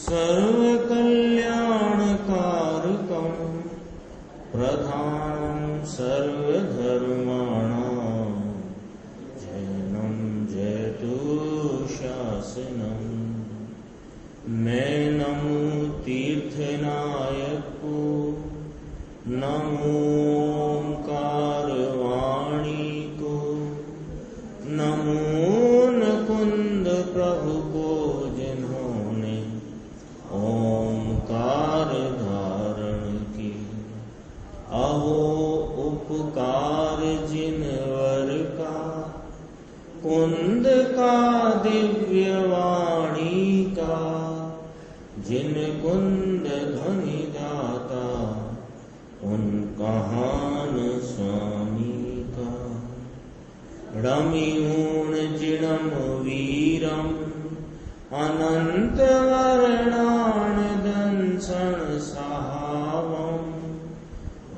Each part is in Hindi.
सर्वकल्याणकारकं प्रधानं सर्वधर्माणां जैनं जयतु शासनम्। मैं नमो तीर्थनायको नमो ओंकारवाणी को नमो नकुंद प्रभु को जिन्होंने ओंकार धारण की। अहो उपकार जिनवर का कुंद का दिव्य वाणी का जिन कुंद ध्वनि दाता उन कहान स्वामी का। रमिऊण जिणम वीरम अनंत वर्णान दंसन सहावम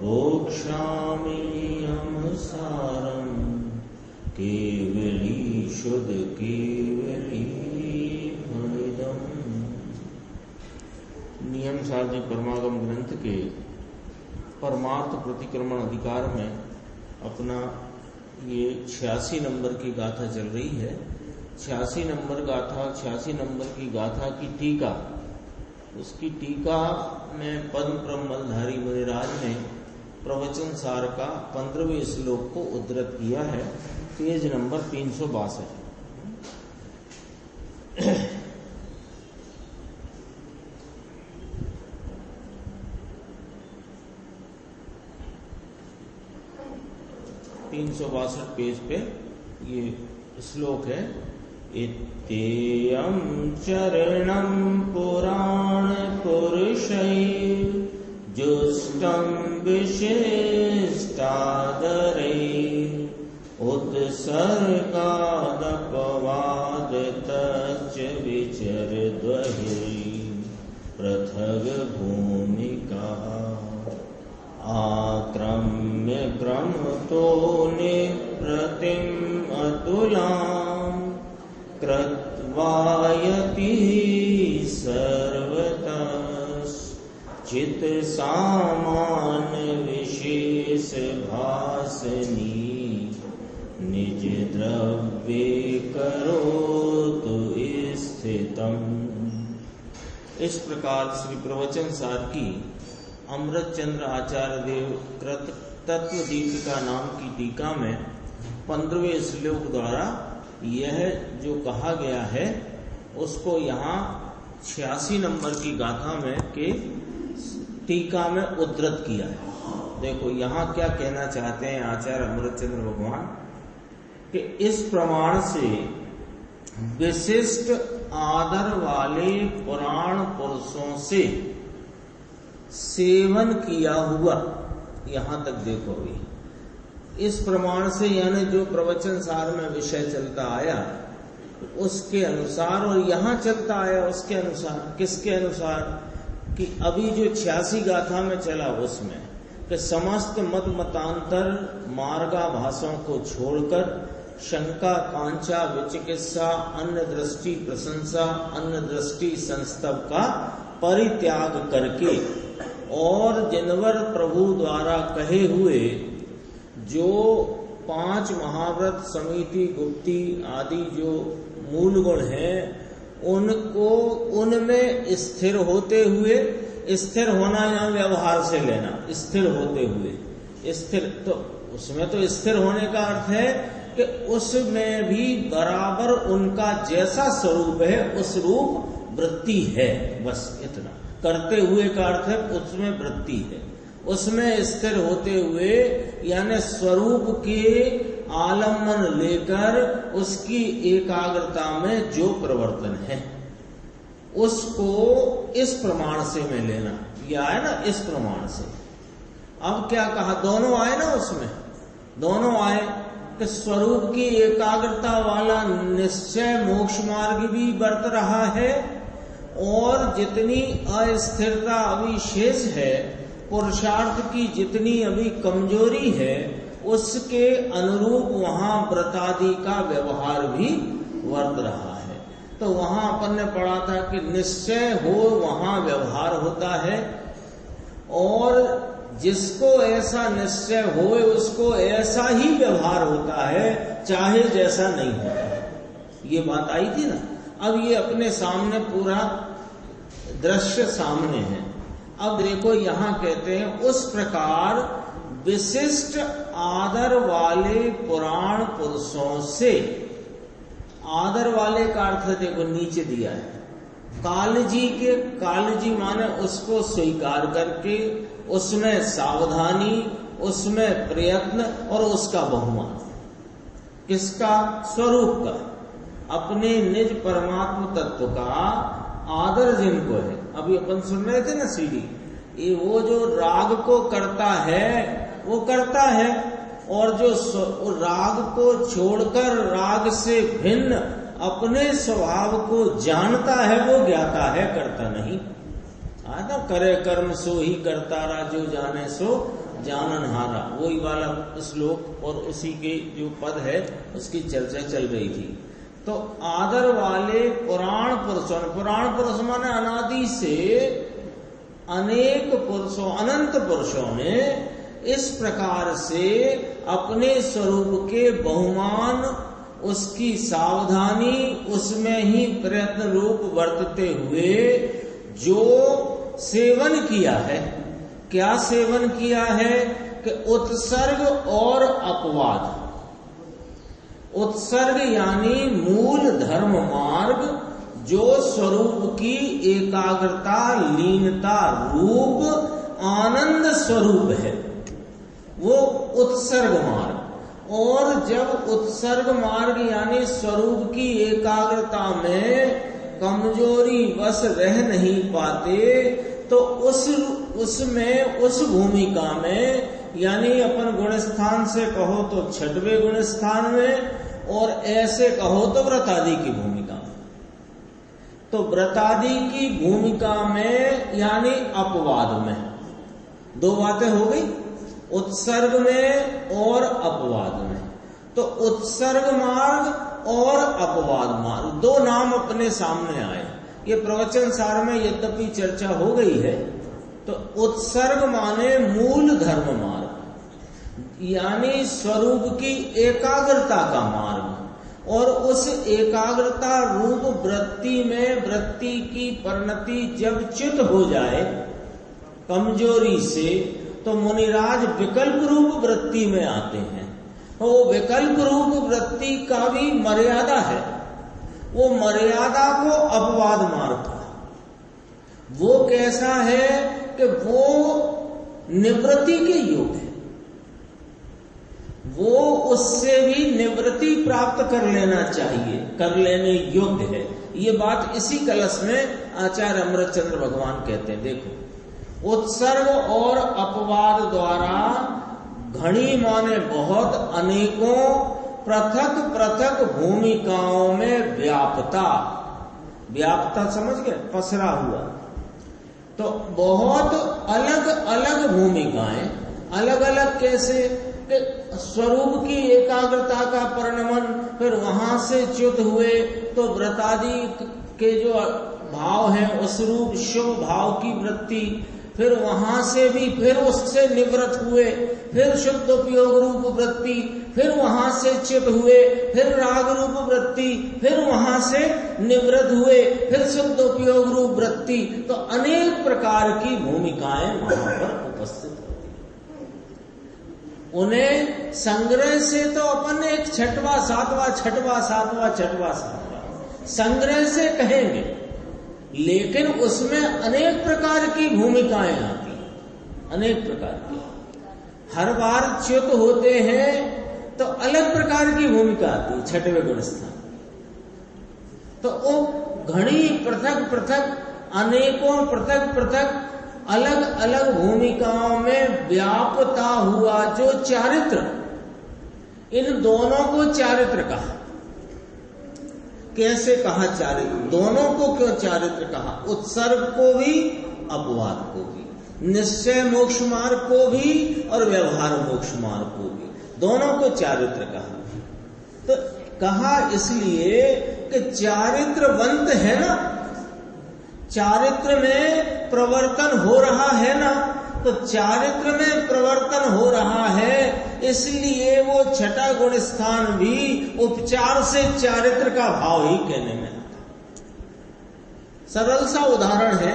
भोक्ष्यामि यम सारम केवली शुद्ध केवली फलिदम। नियम सारणी परमागम ग्रंथ के परमार्थ प्रतिक्रमण अधिकार में अपना ये 86 नंबर की गाथा चल रही है। 86 नंबर की गाथा की टीका, उसकी टीका में पद्म ब्रह्मधारी मुनिराज ने प्रवचन सार का 15वें श्लोक को उद्धृत किया है। Page number 362। पेज पे ये श्लोक है। इत्येयं चरणं पुराण पुरुषैः जुष्टं विशिष्टादरैः उत्सर्गादपवादतश्च विचरद्वैः पृथग् भूमिका। आक्रम्य क्रमतो निप्रतिम् अतुलां कृत्वायति सर्वतः चित सामान्य विशेष भासनी निज द्रव्ये करोतु स्थितम्। इस प्रकार श्री प्रवचन सार की अमृत चंद्र आचार्य देव कृत तत्व दीपिका नाम की टीका में 15वें श्लोक द्वारा यह जो कहा गया है उसको यहाँ 86 नंबर की गाथा में के टीका में उद्धृत किया है। देखो यहाँ क्या कहना चाहते हैं आचार्य अमृतचंद्र भगवान कि इस प्रमाण से विशिष्ट आदर वाले पुराण पुरुषों से सेवन किया हुआ, यहां तक देखो भी इस प्रमाण से, यानी जो प्रवचन सार में विषय चलता आया उसके अनुसार और यहाँ चलता आया उसके अनुसार। किसके अनुसार? कि अभी जो 86 गाथा में चला उसमें कि समस्त मत मतांतर मार्गाभासों को छोड़कर शंका कांचा विचिकित्सा अन्य दृष्टि प्रशंसा अन्य दृष्टि संस्तव का परित्याग करके और जिनवर प्रभु द्वारा कहे हुए जो 5 महाव्रत समिति गुप्ती आदि जो मूल गुण हैं उनको उनमें स्थिर होते हुए, स्थिर होना या व्यवहार से लेना, स्थिर होते हुए, स्थिर तो उसमें तो स्थिर होने का अर्थ है कि उसमें भी बराबर उनका जैसा स्वरूप है उस रूप वृत्ति है, बस इतना। करते हुए का अर्थ है उसमें वृत्ति है, उसमें स्थिर होते हुए यानी स्वरूप के आलम्बन लेकर उसकी एकाग्रता में जो प्रवर्तन है उसको इस प्रमाण से में लेना। यह आए ना इस प्रमाण से। अब क्या कहा? दोनों आए ना उसमें, दोनों आए कि स्वरूप की एकाग्रता वाला निश्चय मोक्ष मार्ग भी बरत रहा है और जितनी अस्थिरता अभी शेष है, पुरुषार्थ की जितनी अभी कमजोरी है उसके अनुरूप वहां व्रतादि का व्यवहार भी वर्त रहा है। तो वहां अपन ने पढ़ा था कि निश्चय हो वहां व्यवहार होता है, और जिसको ऐसा निश्चय हो उसको ऐसा ही व्यवहार होता है, चाहे जैसा नहीं होता। ये बात आई थी ना। अब ये अपने सामने पूरा दृश्य सामने है। अब देखो यहां कहते हैं उस प्रकार विशिष्ट आदर वाले पुराण पुरुषों से, आदर वाले का अर्थ देखो नीचे दिया है, कालजी के, कालजी माने उसको स्वीकार करके, उसमें सावधानी, उसमें प्रयत्न और उसका बहुमान। किसका? स्वरूप का, अपने निज परमात्म तत्व का आदर जिनको है। अभी अपन सुन रहे थे ना सीढ़ी, ये वो जो राग को करता है वो करता है, और जो राग को छोड़कर राग से भिन्न अपने स्वभाव को जानता है वो ज्ञाता है, करता नहीं। ना करे कर्म सो ही करता रहा, जो जाने सो जाननहारा, वही वाला श्लोक और उसी के जो पद है उसकी चर्चा चल रही थी। तो आदर वाले पुराण पुरुषों, पुराण पुरुष माने अनादि से अनेक पुरुषों, अनंत पुरुषों ने इस प्रकार से अपने स्वरूप के बहुमान, उसकी सावधानी, उसमें ही प्रयत्न रूप वर्तते हुए जो सेवन किया है। क्या सेवन किया है? कि उत्सर्ग और अपवाद। उत्सर्ग यानी मूल धर्म मार्ग, जो स्वरूप की एकाग्रता, लीनता रूप आनंद स्वरूप है, वो उत्सर्ग मार्ग। और जब उत्सर्ग मार्ग यानी स्वरूप की एकाग्रता में कमजोरी वश रह नहीं पाते, तो उसमें उस भूमिका में, यानी अपन गुण स्थान से कहो तो छठवें गुण स्थान में, और ऐसे कहो तो व्रतादि की भूमिका में। तो व्रतादि की भूमिका में यानी अपवाद में, दो बातें हो गई, उत्सर्ग में और अपवाद में। तो उत्सर्ग मार्ग और अपवाद मार्ग, दो नाम अपने सामने आए। ये प्रवचन सार में यद्यपि चर्चा हो गई है। तो उत्सर्ग माने मूल धर्म मार्ग, यानी स्वरूप की एकाग्रता का मार्ग, और उस एकाग्रता रूप वृत्ति में वृत्ति की परिणति जब च्युत हो जाए कमजोरी से, तो मुनिराज विकल्प रूप वृत्ति में आते हैं। तो वो विकल्प रूप वृत्ति का भी मर्यादा है, वो मर्यादा को अपवाद मारता है। वो कैसा है कि वो निवृत्ति के योग्य है, वो उससे भी निवृत्ति प्राप्त कर लेना चाहिए, कर लेने योग्य है। ये बात इसी कलश में आचार्य अमृतचंद्र भगवान कहते हैं। देखो, उत्सर्ग और अपवाद द्वारा घनी माने बहुत, अनेकों पृथक पृथक भूमिकाओं में व्यापता, व्यापता समझ गए, पसरा हुआ। तो बहुत अलग अलग भूमिकाएं, अलग अलग कैसे? स्वरूप की एकाग्रता का परिणमन, फिर वहां से च्युत हुए तो व्रतादि के जो भाव है उस रूप शुभ भाव की वृत्ति, फिर वहां से भी फिर उससे निवृत्त हुए, फिर शुद्ध उपयोग रूप वृत्ति, फिर वहां से च्युत हुए, फिर राग रूप वृत्ति, फिर वहां से निवृत्त हुए, फिर शुद्ध उपयोग रूप वृत्ति। तो अनेक प्रकार की भूमिकाएं वहां पर उपस्थित होती। उन्हें संग्रह से तो अपन एक छठवा सातवां छठवा सातवां छठवा सातवां संग्रह से कहेंगे, लेकिन उसमें अनेक प्रकार की भूमिकाएं आती, अनेक प्रकार की। हर बार च्युत होते हैं तो अलग प्रकार की भूमिका आती है छठवें गुण स्थान। तो वो घनी पृथक पृथक, अनेकों पृथक पृथक अलग अलग भूमिकाओं में व्यापता हुआ जो चारित्र, इन दोनों को चारित्र कहा। कैसे कहा चारित्र? दोनों को क्यों चारित्र कहा? उत्सर्ग को भी, अपवाद को भी, निश्चय मोक्ष मार्ग को भी और व्यवहार मोक्ष मार्ग को भी, दोनों को चारित्र कहा। तो कहा इसलिए कि चारित्रवंत है ना, चारित्र में प्रवर्तन हो रहा है ना, तो चारित्र में प्रवर्तन हो रहा है, इसलिए वो छठा गुण स्थान भी उपचार से चारित्र का भाव ही कहने में आता। सरल सा उदाहरण है,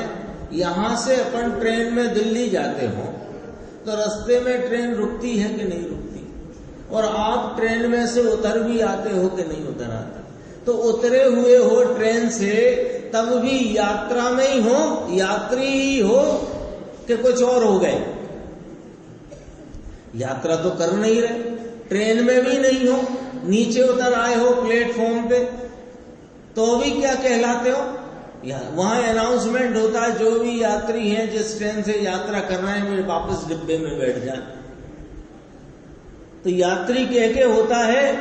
यहां से अपन ट्रेन में दिल्ली जाते हो तो रास्ते में ट्रेन रुकती है कि नहीं रुकती, और आप ट्रेन में से उतर भी आते हो कि नहीं उतर आते, तो उतरे हुए हो ट्रेन से तब भी यात्रा में ही हो, यात्री ही हो कि कुछ और हो गए, यात्रा तो कर नहीं रहे, ट्रेन में भी नहीं हो, नीचे उतर आए हो प्लेटफॉर्म पे, तो भी क्या कहलाते हो, वहां अनाउंसमेंट होता है जो भी यात्री हैं जिस ट्रेन से यात्रा कर रहे हैं वे वापस डिब्बे में बैठ जाए, तो यात्री कह के होता है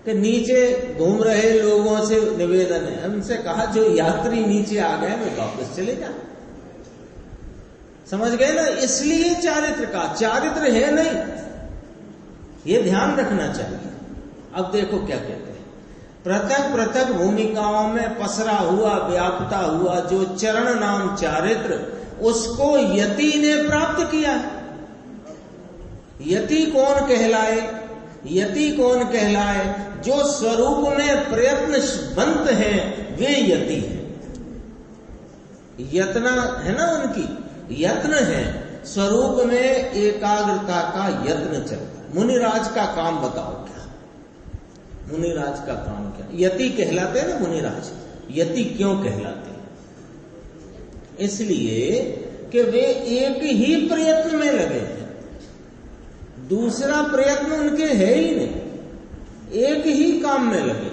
कि नीचे घूम रहे लोगों से निवेदन है, हमसे कहा जो यात्री नीचे आ गए वे वापस चले जाए। समझ गए ना, इसलिए चारित्र का, चारित्र है नहीं, ये ध्यान रखना चाहिए। अब देखो क्या कहते हैं, पृथक पृथक भूमिकाओं में पसरा हुआ व्याप्ता हुआ जो चरण नाम चारित्र, उसको यति ने प्राप्त किया। यति कौन कहलाए, यति कौन कहलाए, जो स्वरूप में प्रयत्नवंत है वे यति है। यत्न है ना, उनकी यत्न है, स्वरूप में एकाग्रता का यत्न चलता है। मुनिराज का काम बताओ क्या, मुनिराज का काम क्या, यति कहलाते हैं ना मुनिराज, यति क्यों कहलाते हैं, इसलिए कि वे एक ही प्रयत्न में लगे हैं, दूसरा प्रयत्न उनके है ही नहीं, एक ही काम में लगे,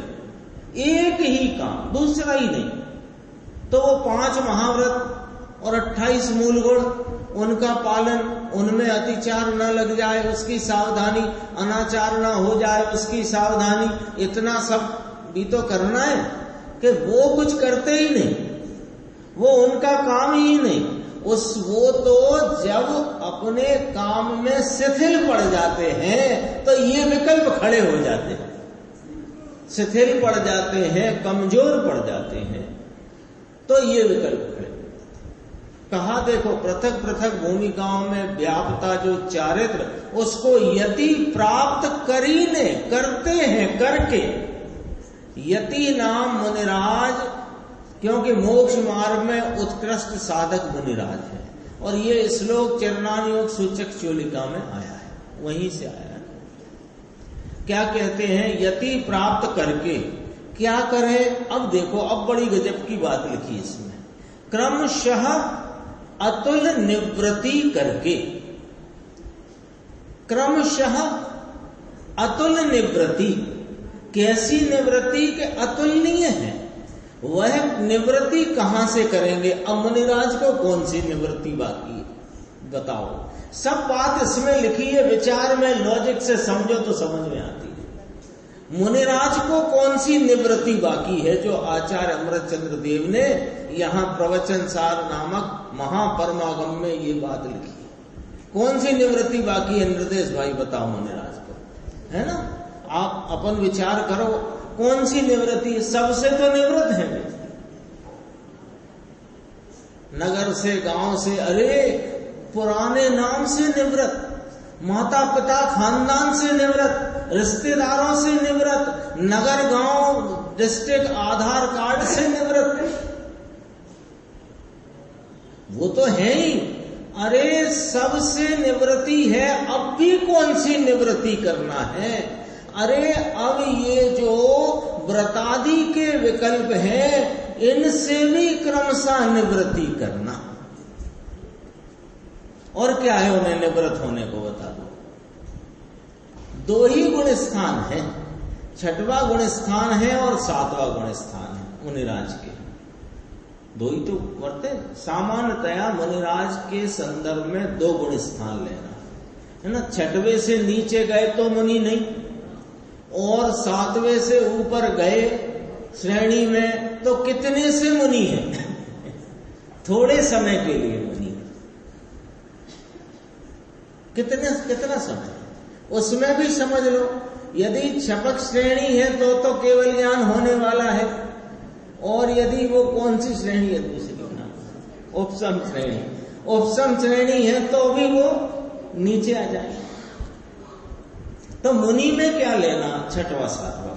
एक ही काम, दूसरा ही नहीं। तो वो 5 महाव्रत और 28 मूल गुण, उनका पालन, उनमें अतिचार न लग जाए उसकी सावधानी, अनाचार न हो जाए उसकी सावधानी, इतना सब भी तो करना है कि वो कुछ करते ही नहीं, वो उनका काम ही नहीं। वो तो जब अपने काम में शिथिल पड़ जाते हैं तो ये विकल्प खड़े हो जाते हैं, शिथिल पड़ जाते हैं, कमजोर पड़ जाते हैं, तो ये विकल्प खड़े। कहा देखो, पृथक पृथक भूमिकाओं में व्यापता जो चारित्र, उसको यति प्राप्त करीने, करते हैं, करके यति नाम मुनिराज, क्योंकि मोक्ष मार्ग में उत्कृष्ट साधक मुनिराज है। और ये श्लोक चरणानुयोग सूचक चोलिका में आया है, वहीं से आया है। क्या कहते हैं, यति प्राप्त करके क्या करें। अब देखो, अब बड़ी गजब की बात लिखी इसमें, क्रमशः अतुल निवृत्ति करके, क्रमशः अतुल निवृत्ति। कैसी निवृत्ति के अतुलनीय है, वह निवृत्ति कहां से करेंगे। अब मुनिराज को कौन सी निवृत्ति बाकी है बताओ, सब बात इसमें लिखी है, विचार में लॉजिक से समझो तो समझ में आती है। मुनिराज को कौन सी निवृत्ति बाकी है, जो आचार्य अमृतचंद्र देव ने यहां प्रवचन सार नामक महापरमागम में ये बात लिखी है। कौन सी निवृत्ति बाकी है निर्देश भाई बताओ मुनिराज को, है ना। आप अपन विचार करो, कौन सी निवृत्ति, सबसे तो निवृत्त है, नगर से, गांव से, अरे पुराने नाम से निवृत्त, माता पिता खानदान से निवृत्त, रिश्तेदारों से निवृत्त, नगर गांव डिस्ट्रिक्ट आधार कार्ड से निवृत्त, वो तो है ही। अरे सबसे निवृत्ति है, अब भी कौन सी निवृत्ति करना है। अरे अब ये जो व्रतादि के विकल्प हैं, इनसे भी क्रमशः निवृत्ति करना। और क्या है उन्हें निवृत्त होने को बता दो। 2 ही गुण स्थान है, 6वां गुण स्थान है और 7वां गुण स्थान है मुनिराज के, 2 ही तो वर्ते। सामान्यतया मुनिराज के संदर्भ में 2 गुण स्थान लेना है ना। 6वें से नीचे गए तो मुनि नहीं, और 7वें से ऊपर गए श्रेणी में तो कितने से मुनि है थोड़े समय के लिए मुनि, कितना समय, उसमें भी समझ लो यदि क्षपक श्रेणी है तो केवल ज्ञान होने वाला है, और यदि वो कौन सी श्रेणी है दूसरी ना उपसम श्रेणी, उपसम श्रेणी है तो भी वो नीचे आ जाए। तो मुनि में क्या लेना? छठवां सातवां।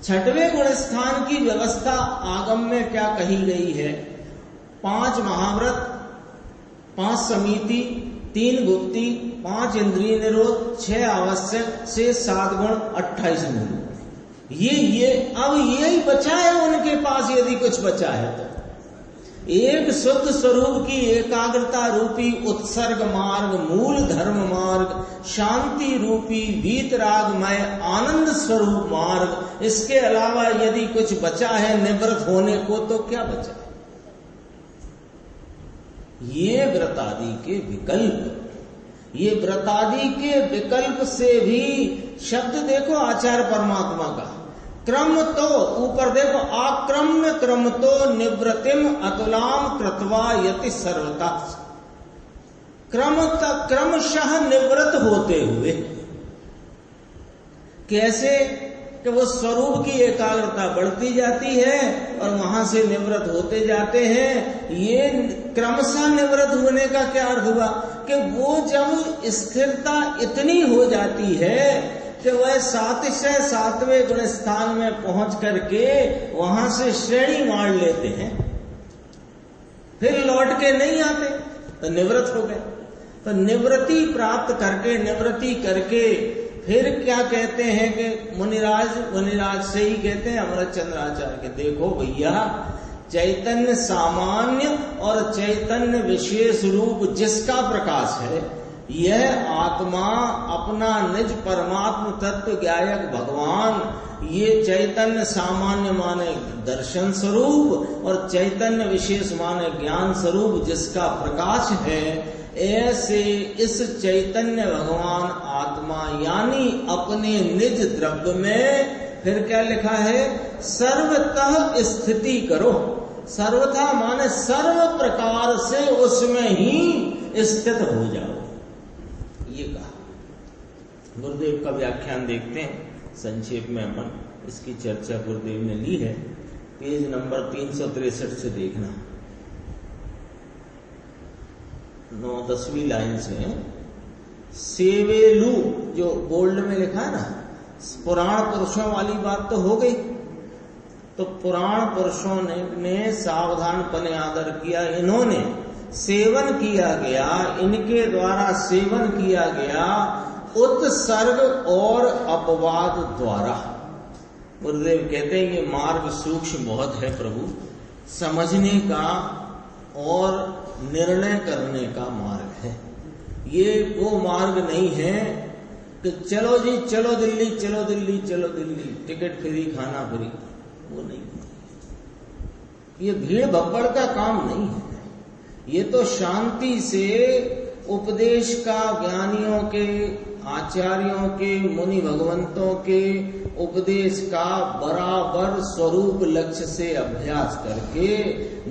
छठवें गुण स्थान की व्यवस्था आगम में क्या कही गई है? 5 महाव्रत, 5 समिति, 3 गुप्ती, 5 इंद्रिय निरोध, 6 आवश्यक, से 7 गुण, 28 मूल। ये अब यही बचा है उनके पास, यदि कुछ बचा है तो एक शुद्ध स्वरूप की एकाग्रता रूपी उत्सर्ग मार्ग, मूल धर्म मार्ग, शांति रूपी वीतरागमय आनंद स्वरूप मार्ग। इसके अलावा यदि कुछ बचा है निवृत्त होने को तो क्या बचा है? ये व्रतादि के विकल्प, ये व्रतादि के विकल्प से भी शब्द देखो आचार्य परमात्मा का क्रम तो ऊपर देखो, आक्रम्य क्रम तो निवृत्तिम अतुलाम कृत्वा यति सर्वता। क्रमशः निवृत्त होते हुए, कैसे कि वो स्वरूप की एकाग्रता बढ़ती जाती है और वहां से निवृत्त होते जाते हैं। ये क्रमशः निवृत्त होने का क्या अर्थ हुआ कि वो जब स्थिरता इतनी हो जाती है कि वह सातवें गुण स्थान में पहुंच करके वहां से श्रेणी मार लेते हैं, फिर लौट के नहीं आते तो निवृत्त हो गए। तो निवृत्ति प्राप्त करके, निवृत्ति करके फिर क्या कहते हैं कि मुनिराज से ही कहते हैं अमृत चंद्राचार्य के, देखो भैया चैतन्य सामान्य और चैतन्य विशेष रूप जिसका प्रकाश है, यह आत्मा अपना निज परमात्म तत्व ज्ञायक भगवान, ये चैतन्य सामान्य माने दर्शन स्वरूप और चैतन्य विशेष माने ज्ञान स्वरूप जिसका प्रकाश है, ऐसे इस चैतन्य भगवान आत्मा यानी अपने निज द्रव्य में, फिर क्या लिखा है? सर्वतः स्थिति करो। सर्वथा माने सर्व प्रकार से उसमें ही स्थित हो जाओ, ये कहा। गुरुदेव का व्याख्यान देखते हैं संक्षेप में, अपन इसकी चर्चा गुरुदेव ने ली है, पेज नंबर 363 से देखना, 9-10वीं लाइन से। सेवेलू जो बोल्ड में लिखा है ना, पुराण पुरुषों वाली बात तो हो गई। तो पुराण पुरुषों ने सावधानपने आदर किया, इन्होंने सेवन किया गया, इनके द्वारा सेवन किया गया उत्सर्ग और अपवाद द्वारा। गुरुदेव कहते हैं ये मार्ग सूक्ष्म बहुत है प्रभु, समझने का और निर्णय करने का मार्ग है। ये वो मार्ग नहीं है कि चलो जी चलो दिल्ली, चलो दिल्ली, चलो दिल्ली, टिकट फ्री, खाना फ्री, वो नहीं। ये भीड़ भब्बड़ का काम नहीं है। ये तो शांति से उपदेश का, ज्ञानियों के, आचार्यों के, मुनि भगवंतों के उपदेश का बराबर स्वरूप लक्ष्य से अभ्यास करके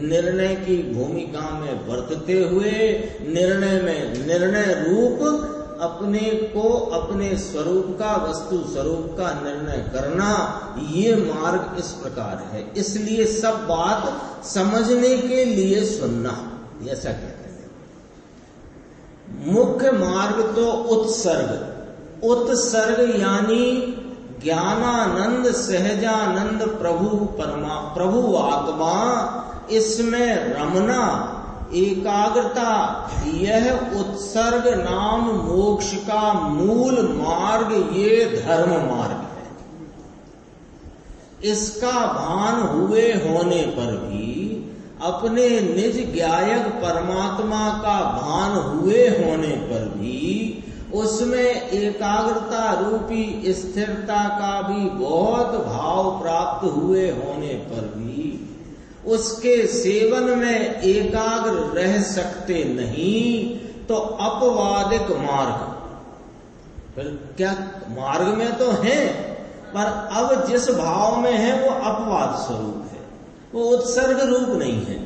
निर्णय की भूमिका में बरतते हुए निर्णय रूप अपने को, अपने स्वरूप का, वस्तु स्वरूप का निर्णय करना, ये मार्ग इस प्रकार है। इसलिए सब बात समझने के लिए सुनना, ऐसा कहते हैं। मुख्य मार्ग तो उत्सर्ग यानी ज्ञानानंद सहजानंद प्रभु आत्मा, इसमें रमना, एकाग्रता, यह उत्सर्ग नाम मोक्ष का मूल मार्ग, ये धर्म मार्ग है। इसका भान हुए होने पर भी, अपने निज ज्ञायक परमात्मा का भान हुए होने पर भी, उसमें एकाग्रता रूपी स्थिरता का भी बहुत भाव प्राप्त हुए होने पर भी उसके सेवन में एकाग्र रह सकते नहीं, तो अपवादिक मार्ग, फिर क्या मार्ग में तो है, पर अब जिस भाव में है वो अपवाद स्वरूप है, वो उत्सर्ग रूप नहीं है।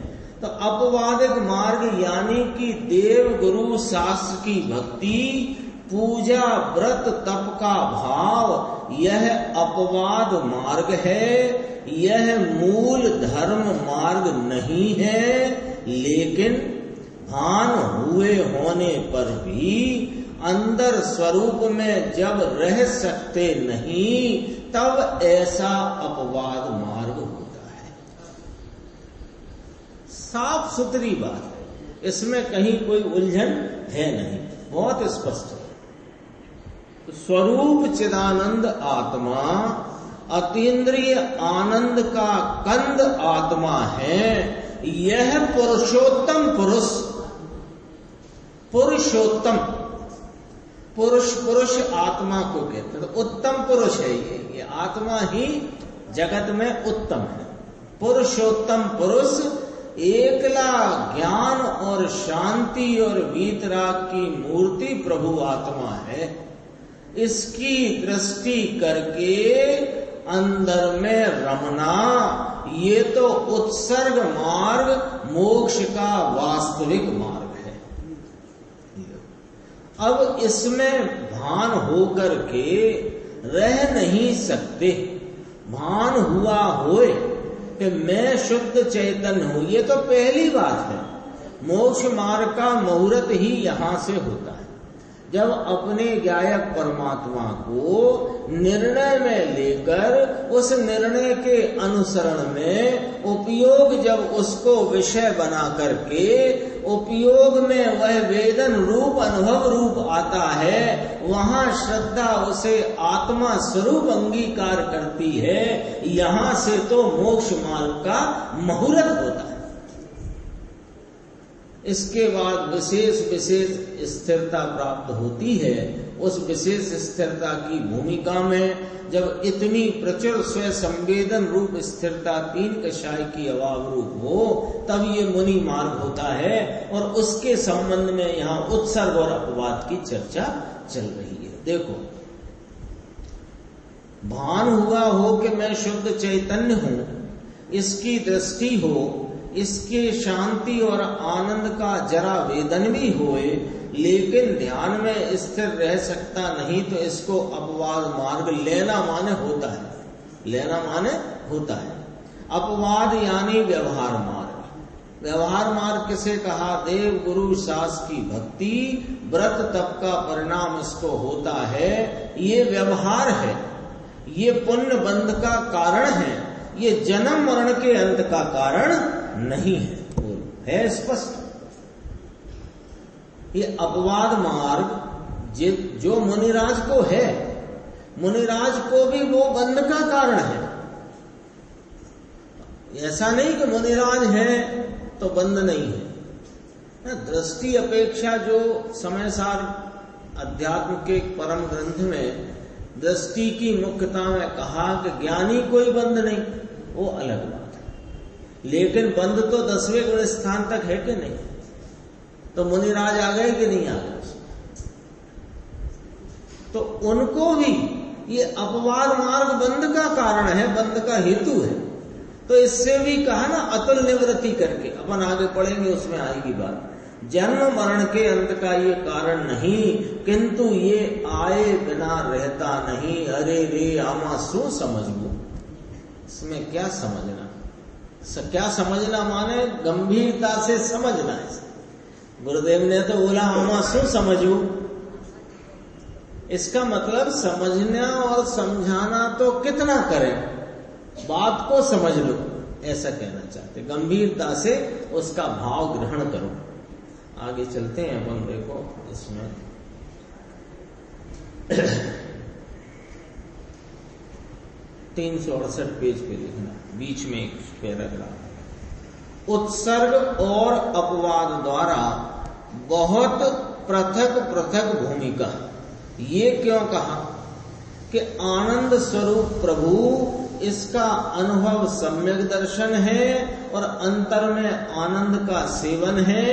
तो अपवादिक मार्ग यानी कि देव गुरु शास्त्र की भक्ति पूजा व्रत तप का भाव यह अपवाद मार्ग है, यह मूल धर्म मार्ग नहीं है। लेकिन भान हुए होने पर भी अंदर स्वरूप में जब रह सकते नहीं, तब ऐसा अपवाद मार्ग होता है। साफ सुथरी बात है, इसमें कहीं कोई उलझन है नहीं, बहुत स्पष्ट है। स्वरूप चिदानंद आत्मा अतीन्द्रिय आनंद का कंद आत्मा है। यह पुरुषोत्तम पुरुष, पुरुषोत्तम पुरुष आत्मा को कहते हैं। तो उत्तम पुरुष है ये आत्मा ही जगत में उत्तम है। पुरुषोत्तम पुरुष एकला ज्ञान और शांति और वीतराग की मूर्ति प्रभु आत्मा है। इसकी दृष्टि करके अंदर में रमना, ये तो उत्सर्ग मार्ग मोक्ष का वास्तविक मार्ग है। अब इसमें भान होकर के रह नहीं सकते। भान हुआ होए कि मैं शुद्ध चैतन्य हूं, ये तो पहली बात है। मोक्ष मार्ग का मुहूर्त ही यहां से होता है, जब अपने गायक परमात्मा को निर्णय में लेकर उस निर्णय के अनुसरण में उपयोग, जब उसको विषय बना करके उपयोग में वह वेदन रूप अनुभव रूप आता है, वहां श्रद्धा उसे आत्मा स्वरूप अंगीकार करती है। यहां से तो मोक्ष मार्ग का मुहूर्त होता है। इसके बाद विशेष विशेष स्थिरता प्राप्त होती है। उस विशेष स्थिरता की भूमिका में जब इतनी प्रचुर स्व संवेदन रूप स्थिरता तीन कषाय की अभाव रूप हो, तब ये मुनि मार्ग होता है। और उसके संबंध में यहाँ उत्सर्ग और अपवाद की चर्चा चल रही है। देखो, भान हुआ हो कि मैं शुद्ध चैतन्य हूं, इसकी दृष्टि हो, इसके शांति और आनंद का जरा वेदन भी होए, लेकिन ध्यान में स्थिर रह सकता नहीं, तो इसको अपवाद मार्ग लेना माने होता है। लेना माने होता है। अपवाद यानी व्यवहार मार्ग। व्यवहार मार्ग किसे कहा? देव गुरु शास्त्र की भक्ति व्रत तप का परिणाम इसको होता है। ये व्यवहार है, ये पुण्य बंध का कारण है, ये जन्म मरण के अंत का कारण नहीं है स्पष्ट। ये अपवाद मार्ग जो मुनिराज को है, मुनिराज को भी वो बंध का कारण है। ऐसा नहीं कि मुनिराज है तो बंध नहीं है। दृष्टि अपेक्षा जो समय सार अध्यात्म के परम ग्रंथ में दृष्टि की मुख्यता में कहा कि ज्ञानी कोई बंध नहीं, वो अलग बात है। लेकिन बंध तो 10वें गुण स्थान तक है कि नहीं? तो मुनिराज आ गए कि नहीं आ गए? तो उनको भी ये अपवाद मार्ग बंध का कारण है, बंध का हेतु है। तो इससे भी कहा ना अतुल निवृत्ति करके, अपन आगे पढ़ेंगे उसमें आएगी बात। जन्म मरण के अंत का ये कारण नहीं, किंतु ये आए बिना रहता नहीं। अरे रे आमा सो समझो, इसमें क्या समझना? क्या समझना माने गंभीरता से समझना है। गुरुदेव ने तो बोला आमा सो समझो, इसका मतलब समझना और समझाना तो कितना करें, बात को समझ लो, ऐसा कहना चाहते। गंभीरता से उसका भाव ग्रहण करो। आगे चलते हैं अपन। देखो इसमें 368 पेज पे लिखना, बीच में एक पैराग्राफ। उत्सर्ग और अपवाद द्वारा बहुत पृथक पृथक भूमिका। ये क्यों कहा कि आनंद स्वरूप प्रभु, इसका अनुभव सम्यक दर्शन है और अंतर में आनंद का सेवन है,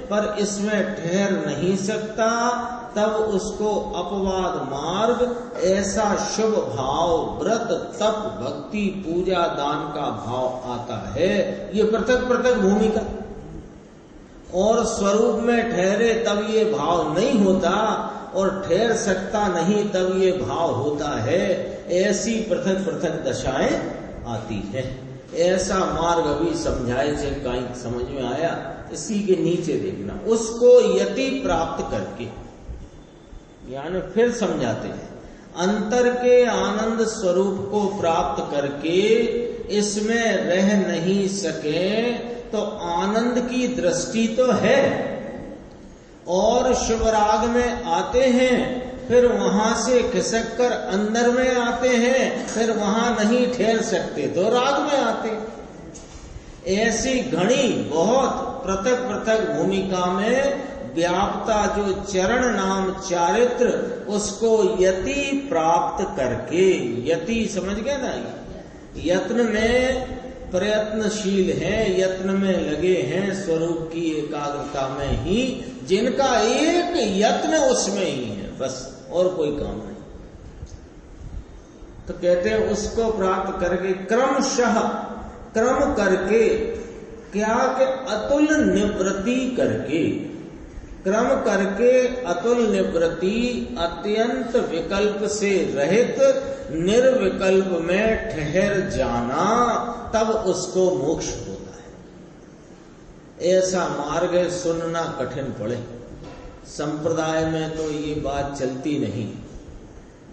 पर इसमें ठहर नहीं सकता। तब उसको अपवाद मार्ग, ऐसा शुभ भाव, व्रत तप भक्ति पूजा दान का भाव आता है। ये पृथक पृथक भूमिका। और स्वरूप में ठहरे तब ये भाव नहीं होता, और ठहर सकता नहीं तब ये भाव होता है। ऐसी पृथक पृथक दशाएं आती है। ऐसा मार्ग अभी समझाए से कहीं समझ में आया। इसी के नीचे देखना, उसको यति प्राप्त करके, यानी फिर समझाते हैं, अंतर के आनंद स्वरूप को प्राप्त करके इसमें रह नहीं सके तो आनंद की दृष्टि तो है, और शुभराग में आते हैं, फिर वहां से खिसक कर अंदर में आते हैं, फिर वहां नहीं ठहर सकते तो राग में आते। ऐसी घनी बहुत पृथक पृथक भूमिका में व्याप्ता जो चरण नाम चारित्र, उसको यति प्राप्त करके, यति समझ गए ना, यत्न में प्रयत्नशील हैं, यत्न में लगे हैं स्वरूप की एकाग्रता में ही, जिनका एक यत्न उसमें ही है, बस और कोई काम नहीं। तो कहते हैं उसको प्राप्त करके क्रमशः, क्रम करके, क्या कि अतुल निवृत्ति करके, क्रम करके अतुल निवृत्ति, अत्यंत विकल्प से रहित निर्विकल्प में ठहर जाना, तब उसको मोक्ष होता है। ऐसा मार्ग है, सुनना कठिन पड़े। संप्रदाय में तो ये बात चलती नहीं।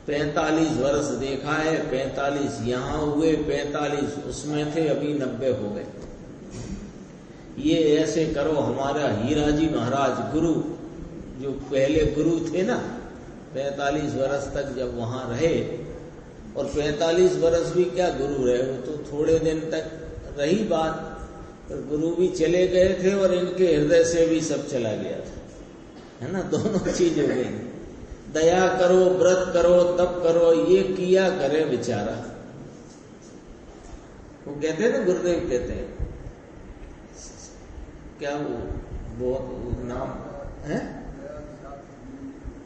45 वर्ष देखा है, 45 यहाँ हुए, 45 उसमें थे, अभी 90 हो गए। ये ऐसे करो, हमारा हीरा जी महाराज गुरु, जो पहले गुरु थे ना, 45 वर्ष तक जब वहां रहे, और 45 वर्ष भी क्या गुरु रहे, वो तो थोड़े दिन तक रही बात, पर गुरु भी चले गए थे और इनके हृदय से भी सब चला गया था, है ना, दोनों चीज हो गई। दया करो, व्रत करो, तप करो, ये किया करे बेचारा। वो कहते हैं ना, गुरुदेव कहते हैं, क्या वो नाम है,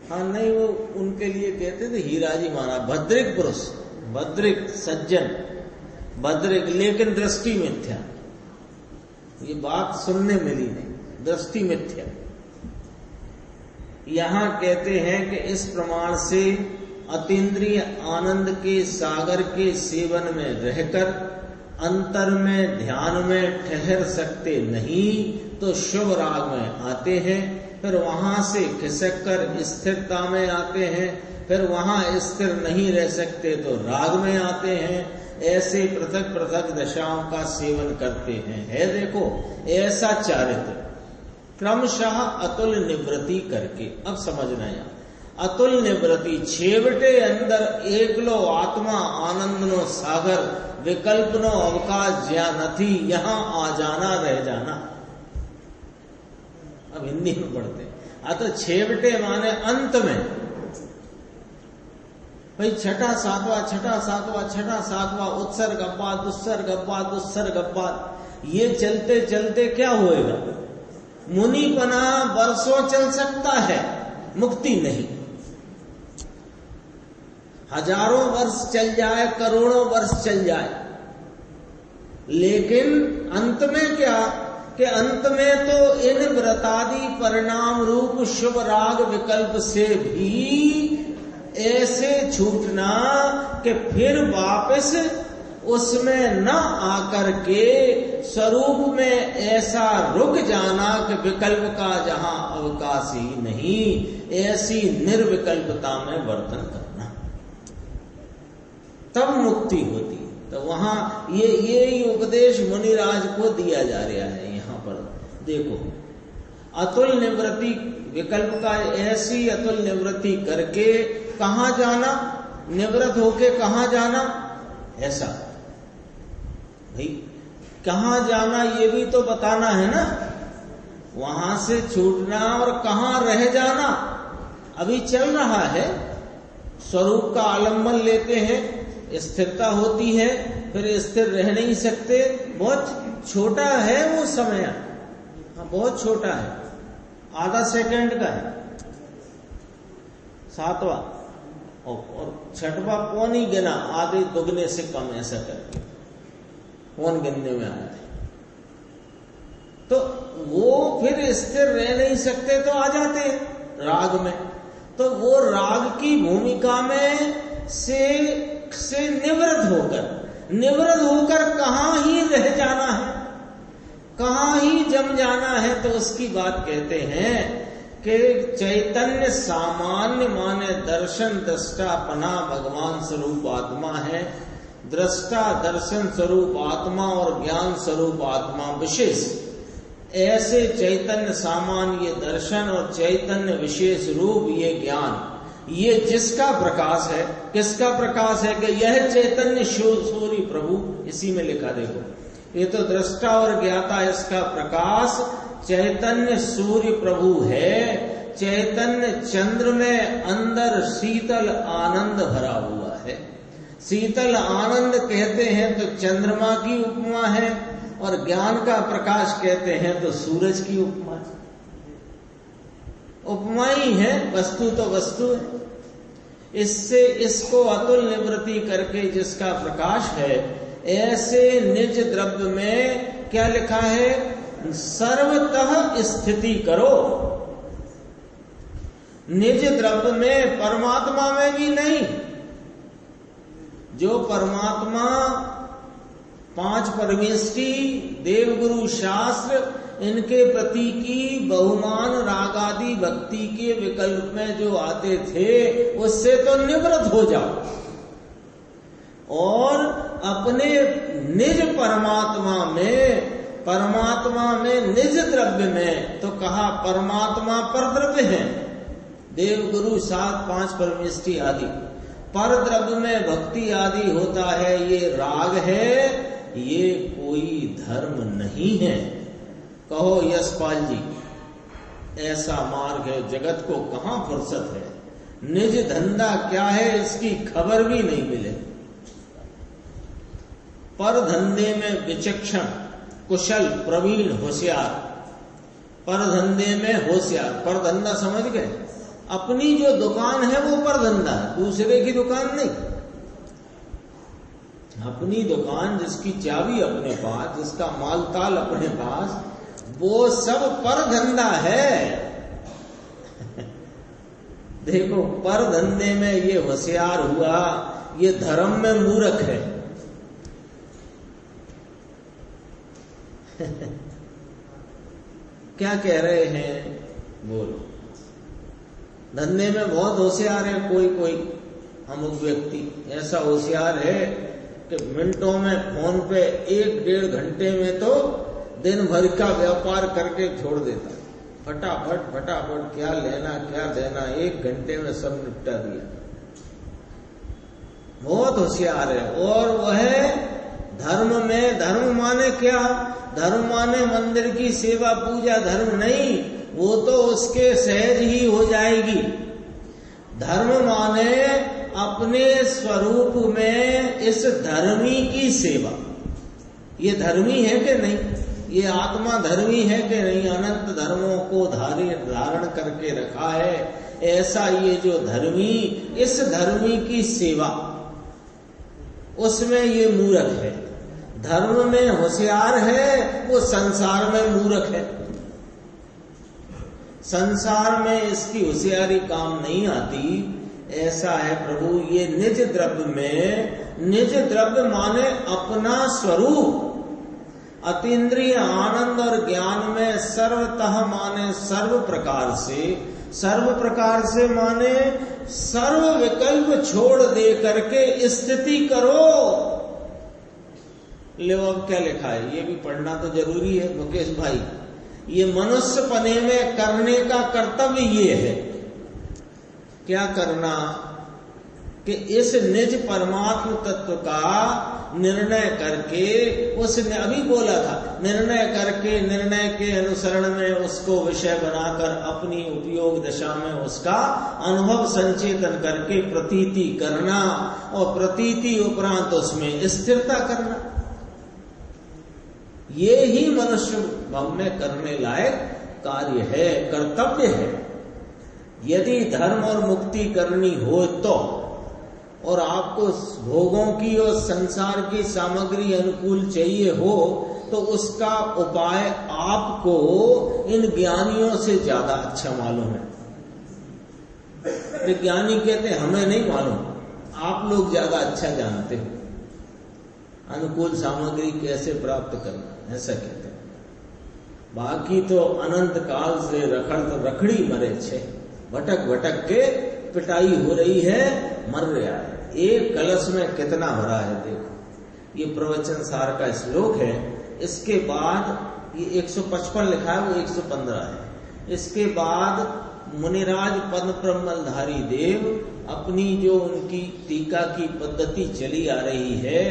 हाँ नहीं, वो उनके लिए कहते थे हीरा जी महाराज, भद्रिक पुरुष, भद्रिक सज्जन, भद्रिक, लेकिन दृष्टि मिथ्या। ये बात सुनने मिली नहीं, दृष्टि मिथ्या। यहां कहते हैं कि इस प्रमाण से अतीन्द्रिय आनंद के सागर के सेवन में रहकर अंतर में ध्यान में ठहर सकते नहीं तो शुभ राग में आते हैं, फिर वहां से खिसक कर स्थिरता में आते हैं, फिर वहां स्थिर नहीं रह सकते तो राग में आते हैं। ऐसे पृथक पृथक दशाओं का सेवन करते हैं। है देखो ऐसा चारित्र, क्रमशः अतुल निवृत्ति करके। अब समझना यहाँ, अतुल निवृत्ति छेवटे अंदर एकलो आत्मा आनंद नो सागर, विकल्प नो अवकाश ज्या नथी, यहां आ जाना रह जाना। अब हिंदी में पढ़ते अतः छेवटे माने अंत में, भाई छठा सातवां छठा सातवां छठा सातवां, उत्सर्ग अब्बाद दुस्सर्ग अब्बाद दुस्सर्ग अब्बाद, ये चलते चलते क्या होएगा, मुनिपना वर्षों चल सकता है, मुक्ति नहीं। हजारों वर्ष चल जाए, करोड़ों वर्ष चल जाए, लेकिन अंत में क्या कि अंत में तो इन व्रतादि परिणाम रूप शुभ राग विकल्प से भी ऐसे छूटना कि फिर वापस उसमें न आकर के स्वरूप में ऐसा रुक जाना कि विकल्प का जहां अवकाश ही नहीं, ऐसी निर्विकल्पता में वर्तन करना, तब मुक्ति होती है। तो वहां ये उपदेश मुनिराज को दिया जा रहा है। यहाँ पर देखो, अतुल निवृत्ति विकल्प का, ऐसी अतुल निवृत्ति करके कहां जाना, निवृत्त होके कहां जाना, ऐसा भाई कहां जाना ये भी तो बताना है ना, वहां से छूटना और कहां रह जाना। अभी चल रहा है, स्वरूप का आलम्बन लेते हैं, स्थिरता होती है, फिर स्थिर रह नहीं सकते, बहुत छोटा है वो समय, हाँ बहुत छोटा है, आधा सेकंड का है, सातवां और छठवां कौन ही गिना, आधे दुगने से कम, ऐसा करके कौन गिनने में आया है। तो वो फिर स्थिर रह नहीं सकते तो आ जाते राग में, तो वो राग की भूमिका में से निवृत्त होकर कहाँ ही रह जाना है, कहाँ ही जम जाना है। तो उसकी बात कहते हैं कि चैतन्य सामान्य माने दर्शन दृष्टा पना भगवान स्वरूप आत्मा है। दृष्टा दर्शन स्वरूप आत्मा और ज्ञान स्वरूप आत्मा विशेष। ऐसे चैतन्य सामान्य ये दर्शन और चैतन्य विशेष रूप ये ज्ञान, ये जिसका प्रकाश है, किसका प्रकाश है कि यह चैतन्य सूर्य प्रभु, इसी में लिखा देखो, ये तो दृष्टा और ज्ञाता, इसका प्रकाश चैतन्य सूर्य प्रभु है। चैतन्य चंद्र में अंदर शीतल आनंद भरा हुआ है। शीतल आनंद कहते हैं तो चंद्रमा की उपमा है, और ज्ञान का प्रकाश कहते हैं तो सूरज की उपमा। उपमा ही है, वस्तु तो वस्तु है। इससे इसको अतुल निवृत्ति करके जिसका प्रकाश है, ऐसे निज द्रव्य में क्या लिखा है, सर्वतः स्थिति करो। निज द्रव्य में, परमात्मा में भी नहीं। जो परमात्मा पांच परमेष्टि, देवगुरु शास्त्र, इनके प्रति की बहुमान रागादि भक्ति के विकल्प में जो आते थे, उससे तो निवृत्त हो जाओ और अपने निज परमात्मा में निज द्रव्य में, तो कहा परमात्मा पर द्रव्य है, देवगुरु सात पांच परमेष्टि आदि। पर द्रव्य में भक्ति आदि होता है, ये राग है, ये कोई धर्म नहीं है। कहो यशपाल जी, ऐसा मार्ग है, जगत को कहां फुर्सत है, निज धंधा क्या है इसकी खबर भी नहीं मिले। पर धंधे में विचक्षण, कुशल, प्रवीण, होशियार, पर धंधे में होशियार। पर धंधा समझ गए, अपनी जो दुकान है वो पर धंधा है, दूसरे की दुकान नहीं। अपनी दुकान, जिसकी चाबी अपने पास, जिसका माल ताल अपने पास, वो सब पर धंधा है। देखो, पर धंधे में ये होशियार हुआ, ये धर्म में मूर्ख है। क्या कह रहे हैं, बोलो। धंधे में बहुत होशियार है कोई अमुक व्यक्ति ऐसा होशियार है कि मिनटों में फोन पे 1-1.5 घंटे में तो दिन भर का व्यापार करके छोड़ देता। फटाफट क्या लेना क्या देना, 1 घंटे में सब निपटा दिया। बहुत होशियार है। और वह धर्म में, धर्म माने क्या, धर्म माने मंदिर की सेवा पूजा धर्म नहीं, वो तो उसके सहज ही हो जाएगी। धर्म माने अपने स्वरूप में इस धर्मी की सेवा। ये धर्मी है कि नहीं, ये आत्मा धर्मी है कि नहीं, अनंत धर्मों को धारण करके रखा है। ऐसा ये जो धर्मी, इस धर्मी की सेवा, उसमें ये मूर्ख है। धर्म में होशियार है, वो संसार में मूर्ख है। संसार में इसकी होशियारी काम नहीं आती। ऐसा है प्रभु, ये निज द्रव्य में, निज द्रव्य माने अपना स्वरूप, अतीन्द्रिय आनंद और ज्ञान में सर्वतः माने सर्व प्रकार से माने सर्व विकल्प छोड़ दे करके स्थिति करो। ले अब क्या लिखा है, ये भी पढ़ना तो जरूरी है मुकेश भाई। ये मनुष्य पने में करने का कर्तव्य ये है, क्या करना कि इस निज परमात्म तत्व का निर्णय करके, उसने अभी बोला था, निर्णय के अनुसरण में उसको विषय बनाकर अपनी उपयोग दशा में उसका अनुभव संचेतन करके प्रतीति करना, और प्रतीति उपरांत उसमें स्थिरता करना। ये ही मनुष्य भाव में करने लायक कार्य है, कर्तव्य है। यदि धर्म और मुक्ति करनी हो तो, और आपको भोगों की और संसार की सामग्री अनुकूल चाहिए हो, तो उसका उपाय आपको इन ज्ञानियों से ज्यादा अच्छा मालूम है। विज्ञानी कहते हमें नहीं मालूम, आप लोग ज्यादा अच्छा जानते हो अनुकूल सामग्री कैसे प्राप्त करना, ऐसा कहते हैं। बाकी तो अनंत काल से रखड़ी मरे छे, भटक भटक के पिटाई हो रही है, मर रहा है। एक कलश में कितना भरा है देखो। ये प्रवचन सार का श्लोक है। इसके बाद ये 155 लिखा है, वो 115 है। इसके बाद मुनिराज पद्म ब्रह्मधारी देव अपनी जो उनकी टीका की पद्धति चली आ रही है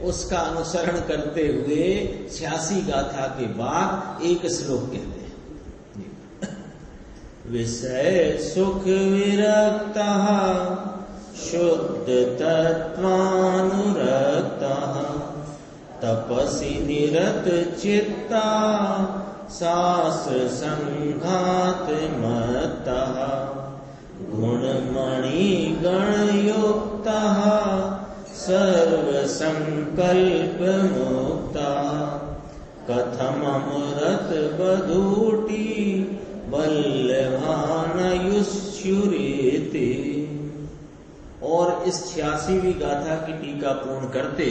उसका अनुसरण करते हुए 86 गाथा के बाद एक श्लोक कहते हैं। विषय सुख विरक्तः शुद्ध तत्त्वानुरक्तः तपसि निरत चित्ता शास्त्र संघात मत्तः गुणमणि गणयुक्तः सर्व संकल्प मुक्तः कथममृत बधूटी बल्लभानयुष्युरेति। और इस 86वीं गाथा की टीका पूर्ण करते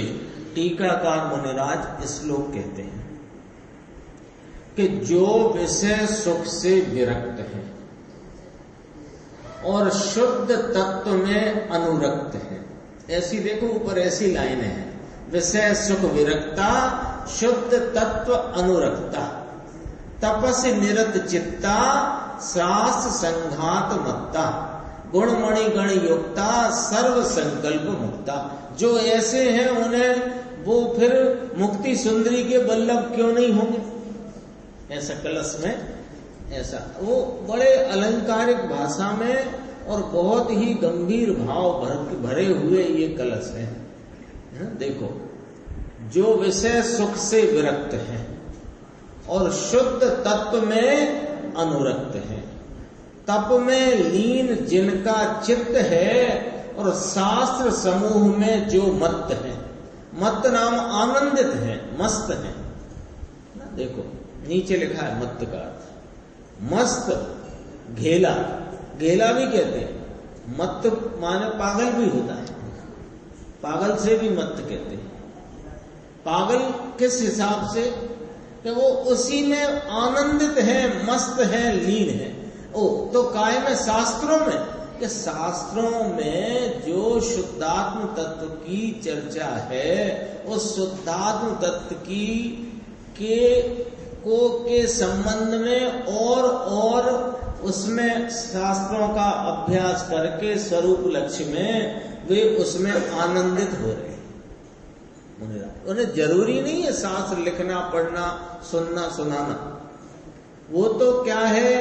टीकाकार मुनिराज श्लोक कहते हैं कि जो विषय सुख से विरक्त है और शुद्ध तत्व में अनुरक्त है, ऐसी देखो ऊपर ऐसी लाइन है, विषय सुख विरक्ता शुद्ध तत्व अनुरक्ता तपस्य निरत चित्ता शास्त्र संघात मत्ता गुणमणि गण युक्ता सर्व संकल्प मुक्ता। जो ऐसे हैं उन्हें वो फिर मुक्ति सुंदरी के बल्लभ क्यों नहीं होंगे? ऐसा कलश में ऐसा वो बड़े अलंकारिक भाषा में और बहुत ही गंभीर भाव भरे हुए ये कलश है। देखो, जो विषय सुख से विरक्त है और शुद्ध तत्व में अनुरक्त है, तप में लीन जिनका चित्त है और शास्त्र समूह में जो मत्त है, मत्त नाम आनंदित है, मस्त है ना। देखो नीचे लिखा है मत्त का अर्थ मस्त, घेला, घेला भी कहते हैं। मत्त माने पागल भी होता है, पागल से भी मत्त कहते हैं। पागल किस हिसाब से कि वो उसी में आनंदित है, मस्त है, लीन है। तो काय में शास्त्रों में कि शास्त्रों में जो शुद्धात्म तत्व की चर्चा है उस शुद्धात्म तत्व के संबंध में और उसमें शास्त्रों का अभ्यास करके स्वरूप लक्ष्य में वे उसमें आनंदित हो रहे हैं। उन्हें जरूरी नहीं है शास्त्र लिखना, पढ़ना, सुनना, सुनाना। वो तो क्या है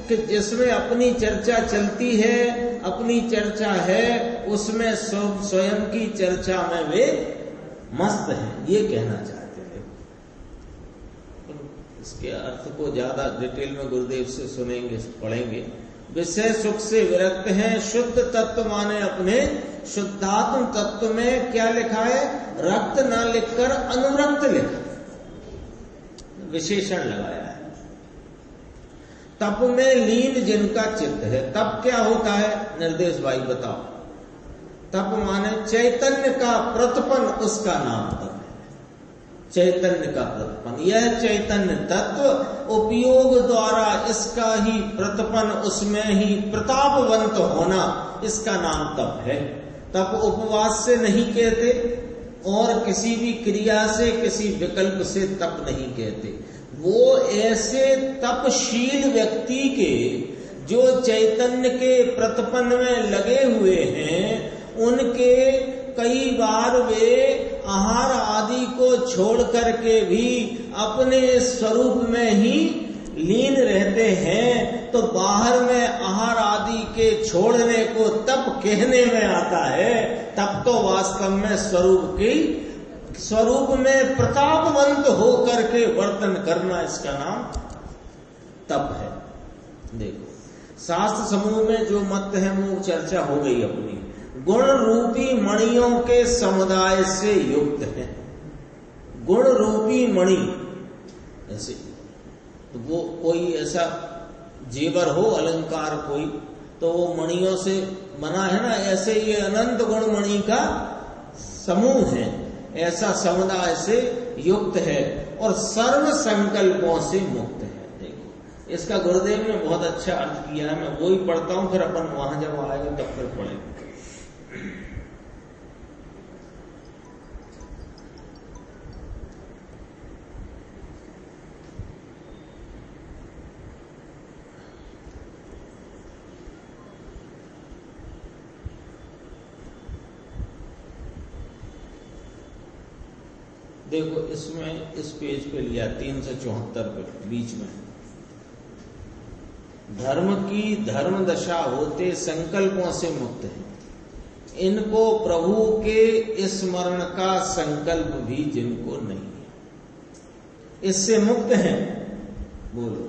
कि जिसमें अपनी चर्चा चलती है, अपनी चर्चा है, उसमें स्वयं की चर्चा में वे मस्त हैं, ये कहना चाहते हैं। इसके अर्थ को ज्यादा डिटेल में गुरुदेव से सुनेंगे, पढ़ेंगे। विषय सुख से विरक्त हैं, शुद्ध तत्व माने अपने शुद्धात्म तत्व में क्या लिखा है? रक्त न लिखकर अनुरक्त लिखा, विशेषण लगाया है। तप में लीन जिनका चित्त है। तप क्या होता है? निर्देश भाई बताओ। तप माने चैतन्य का प्रतिपन, उसका नाम तप है। चैतन्य का प्रतिपन, यह चैतन्य तत्व उपयोग द्वारा इसका ही प्रतिपन, उसमें ही प्रतापवंत होना, इसका नाम तप है। तप उपवास से नहीं कहते और किसी भी क्रिया से, किसी विकल्प से तप नहीं कहते। वो ऐसे तपशील व्यक्ति के जो चैतन्य के प्रतिपन में लगे हुए हैं, उनके कई बार वे आहार आदि को छोड़ करके भी अपने स्वरूप में ही लीन रहते हैं। तो बाहर में आहार आदि के छोड़ने को तप कहने में आता है। तप तो वास्तव में स्वरूप में प्रतापवंत होकर के वर्तन करना, इसका नाम तप है। देखो शास्त्र समूह में जो मत है वो चर्चा हो गई अपनी। गुण रूपी मणियों के समुदाय से युक्त है। गुण रूपी मणि, ऐसे तो वो कोई ऐसा जेवर हो, अलंकार कोई, तो वो मणियों से बना है ना, ऐसे ये अनंत गुण मणि का समूह है, ऐसा समुदाय से युक्त है और सर्व संकल्पों से मुक्त है। देखो इसका गुरुदेव ने बहुत अच्छा अर्थ किया है, मैं वो ही पढ़ता हूं, फिर अपन वहां जब आएगा तब फिर पढ़ेंगे। देखो इसमें इस पेज पे लिया 374 पे बीच में, धर्म की धर्म दशा होते संकल्पों से मुक्त है, इनको प्रभु के स्मरण का संकल्प भी जिनको नहीं है, इससे मुक्त है। बोलो,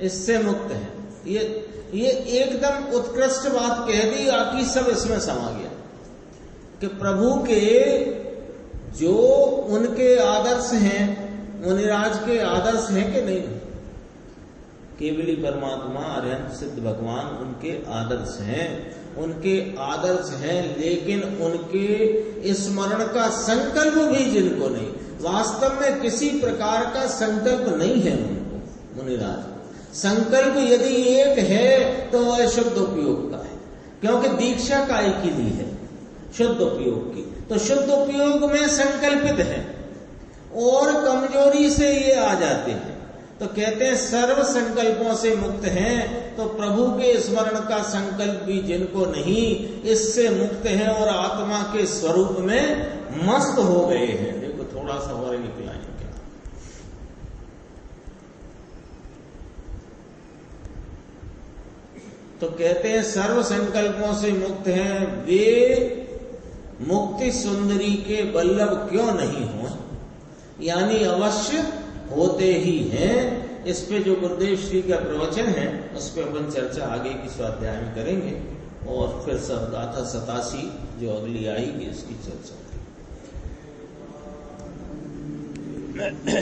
इससे मुक्त है। ये एकदम उत्कृष्ट बात कह दी, आखिर सब इसमें समा गया कि प्रभु के जो उनके आदर्श हैं, मुनिराज के आदर्श हैं कि नहीं, केवली परमात्मा अरिहंत सिद्ध भगवान उनके आदर्श हैं, उनके आदर्श हैं, लेकिन उनके स्मरण का संकल्प भी जिनको नहीं, वास्तव में किसी प्रकार का संकल्प नहीं है उनको। मुनिराज संकल्प यदि एक है तो वह शुद्ध उपयोग का है, क्योंकि दीक्षा काय की ली है, शुद्ध उपयोग की, तो शुद्ध उपयोग में संकल्पित है और कमजोरी से ये आ जाते हैं, तो कहते हैं सर्व संकल्पों से मुक्त हैं, तो प्रभु के स्मरण का संकल्प भी जिनको नहीं, इससे मुक्त हैं और आत्मा के स्वरूप में मस्त हो गए हैं। देखो थोड़ा सा और निकलाएंगे, तो कहते हैं सर्व संकल्पों से मुक्त हैं, वे मुक्ति सुंदरी के बल्लभ क्यों नहीं हो, यानी अवश्य होते ही हैं। इस पे जो गुरुदेव श्री का प्रवचन है उस पर अपन चर्चा आगे की स्वाध्याय में करेंगे, और फिर सब गाथा 87 जो अगली आएगी इसकी चर्चा करेंगे।